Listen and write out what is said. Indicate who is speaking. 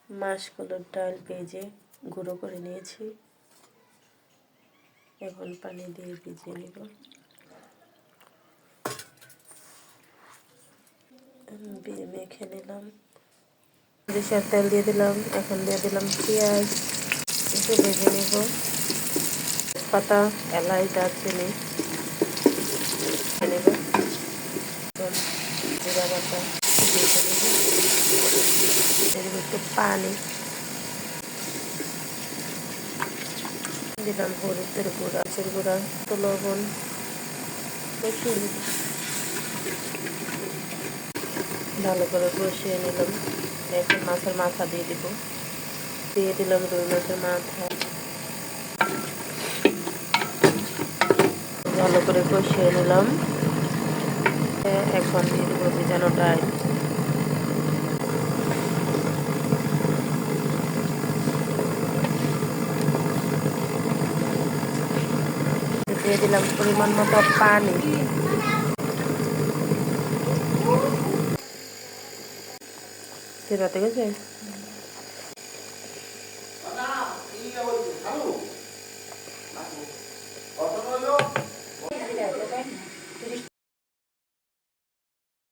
Speaker 1: মাসকলাইর ডাল ভেজে গুঁড়ো করে নিয়েছি। এখন পানি দিয়ে ভিজিয়ে নিব। মেখে নিলাম, সরিষার তেল দিয়ে দিলাম। এখন দিয়ে দিলাম পেঁয়াজ, একটু ভেজে নেব। তেজপাতা, এলাচ, দারচিনি নেব, জিরা বাটা একটু পানি দিলাম, হলুদের গুঁড়া, মাছের গুঁড়া, একটু লবণ, ভালো করে কষিয়ে নিলাম। এখন মাছের মাথা দিয়ে দিব, দিয়ে দিলাম রুই মাছের মাথা, ভালো করে কষিয়ে নিলাম। এখন দিয়ে দিব ভেজানো ডাল, দিয়ে দিলাম পরিমাণ মতো পানি। রাতে গেছে